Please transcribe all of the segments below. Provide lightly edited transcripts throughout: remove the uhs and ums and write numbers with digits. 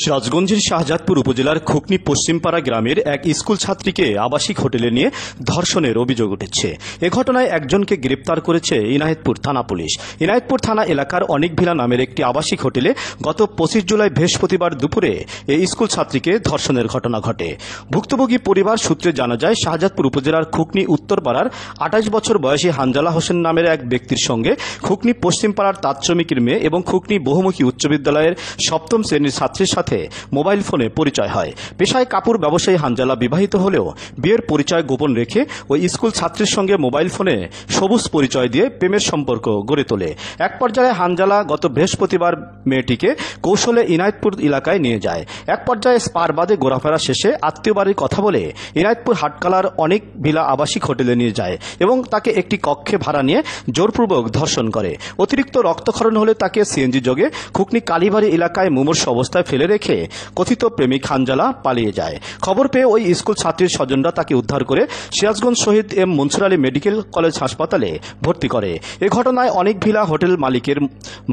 সিরাজগঞ্জের শাহজাদপুর উপজেলার খুকনি পশ্চিমপাড়া গ্রামের এক স্কুল ছাত্রীকে আবাসিক হোটেলে নিয়ে ধর্ষণের অভিযোগ উঠেছে। এ ঘটনায় একজনকে গ্রেপ্তার করেছে ইনায়েতপুর থানা পুলিশ। ইনায়েতপুর থানা এলাকার অনিকভিলা নামের একটি আবাসিক হোটেলে গত 25 জুলাই বৃহস্পতিবার দুপুরে এই স্কুল ছাত্রীকে ধর্ষণের ঘটনা ঘটে। ভুক্তভোগী পরিবার সূত্রে জানা যায়, শাহজাদপুর উপজেলার খুকনি উত্তরপাড়ার 28 বছর বয়সী হানজালা হোসেন নামের এক ব্যক্তির সঙ্গে খুকনি পশ্চিমপাড়ার তাঁত শ্রমিকের মেয়ে এবং খুকনি বহুমুখী উচ্চ বিদ্যালয়ের 7ম শ্রেণীর ছাত্রীর সাথে মোবাইল ফোনে পরিচয় হয়। পেশায় কাপড় ব্যবসায়ী হানজালা বিবাহিত হলেও বিয়ের পরিচয় গোপন রেখে ওই স্কুল ছাত্রীর সঙ্গে মোবাইল ফোনে সবুজ পরিচয় দিয়ে প্রেমের সম্পর্ক গড়ে তোলে। এক পর্যায়ে হানজালা গত বৃহস্পতিবার মেয়েটিকে কৌশলে ইনায়েতপুর এলাকায় নিয়ে যায়। এক পর্যায়ে স্পার বাদে ঘোরাফেরা শেষে আত্মীয় বাড়ির কথা বলে ইনায়েতপুর হাটকালার অনেক ভিলা আবাসিক হোটেলে নিয়ে যায় এবং তাকে একটি কক্ষে ভাড়া নিয়ে জোরপূর্বক ধর্ষণ করে। অতিরিক্ত রক্তক্ষরণ হলে তাকে সিএনজি যোগে খুকনি কালীবাড়ি এলাকায় মুমূর্ষু অবস্থায় ফেলে রেখে কথিত প্রেমিক হানজালা পালিয়ে যায়। খবর পেয়ে ওই স্কুল ছাত্রীর স্বজনরা তাকে উদ্ধার করে Sirajganj Shahid M Mansur Ali medical college হাসপাতালে ভর্তি করে। এ ঘটনায় অনেক ভিলা হোটেল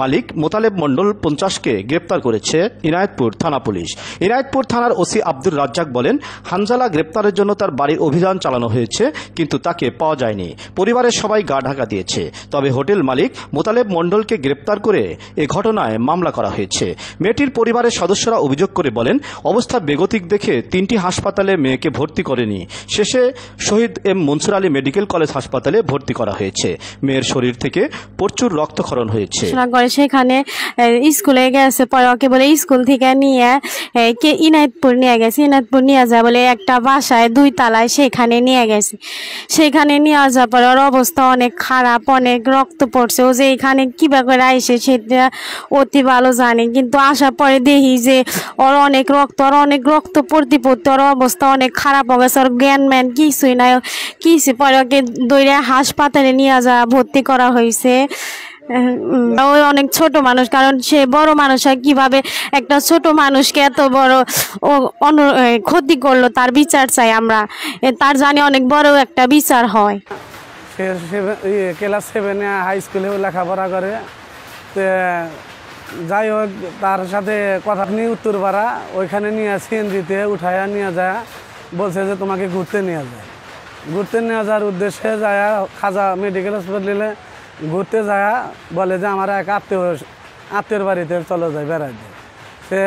মালিক মোতালেব মণ্ডল 50কে গ্রেপ্তার করেছে ইনায়েতপুর থানা পুলিশ। ইনায়েতপুর থানার ওসি আব্দুর রাজ্জাক বলেন, হানজালা গ্রেপ্তারের জন্য তার বাড়ির অভিযান চালানো হয়েছে, কিন্তু তাকে পাওয়া যায়নি। পরিবারের সবাই গা ঢাকা দিয়েছে। তবে হোটেল মালিক মোতালেব মণ্ডলকে গ্রেপ্তার করে এ ঘটনায় মামলা করা হয়েছে। মেয়েটির পরিবারের সদস্যরা অভিযোগ করে বলেন, অবস্থা বেগতিক দেখে 3টি হাসপাতালে মেয়েকে ভর্তি করেনি। শেষে Shahid M Mansur Ali medical college হাসপাতালে ভর্তি করা হয়েছে। মেয়ের শরীর থেকে প্রচুর রক্তক্ষরণ হয়েছে। সেখানে স্কুলে গেছে, পরে ওকে বলে স্কুল থেকে নিয়ে ইনায়েতপুর নিয়ে গেছে। ইনায়েতপুর নিয়ে যায় বলে একটা বাসায় 2 তলায় সেখানে নিয়ে গেছে। সেখানে নিয়ে যাওয়ার পরে ওর অবস্থা অনেক খারাপ, অনেক রক্ত পড়ছে। ও যে এখানে কিভাবে করে আইসে সেটা অতি ভালো জানে, কিন্তু আসার পরে দেখি যে ওর অনেক রক্ত পড়তে ওর অবস্থা অনেক খারাপ হয়ে গেছে। ওর জ্ঞান ম্যান কিছুই নাই, কিছু পরে ওকে দৌড়ে হাসপাতালে নিয়ে যাওয়া ভর্তি করা হয়েছে। ওই অনেক ছোট মানুষ, কারণ সে বড় মানুষ হয় কিভাবে একটা ছোট মানুষকে এত বড় ক্ষতি করলো, তার বিচার চাই আমরা। তার জানি অনেক বড় একটা বিচার হয়। ক্লাস 7-এ হাই স্কুলে লেখাপড়া করে। যাই হোক, তার সাথে কথা নিয়ে উত্তরপাড়া ওইখানে নিয়ে সিএনজিতে উঠাইয়া নিয়ে যায়, বলছে যে তোমাকে ঘুরতে নিয়ে যায়। ঘুরতে নিয়ে যাওয়ার উদ্দেশ্যে যায় খাজা মেডিকেল হসপিটালে ঘুরতে যায়, বলে যে আমার এক আত্মীয়র বাড়িতে চলে যায় বেড়াইতে। সে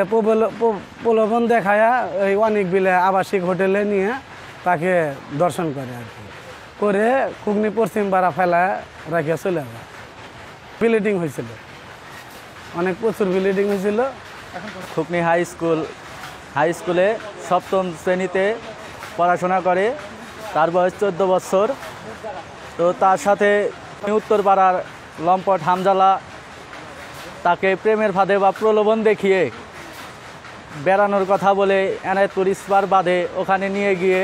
প্রলোভন দেখায়া এই অনেকগুলো আবাসিক হোটেলে নিয়ে তাকে দর্শন করে আর কি, করে খুকনি পশ্চিমপাড়া ফেলায় রাখিয়া চলে যায়। ব্লিডিং হয়েছিল, অনেক প্রচুর ব্লিডিং হয়েছিল। খুকনি হাই স্কুলে 7ম শ্রেণীতে পড়াশোনা করে। তার বয়স 14 বছর। তো তার সাথে উত্তরপাড়ার লম্পট হানজালা তাকে প্রেমের ফাঁদে বা প্রলোভন দেখিয়ে বেড়ানোর কথা বলে ইনায়েতপুর স্পার বাঁধে ওখানে নিয়ে গিয়ে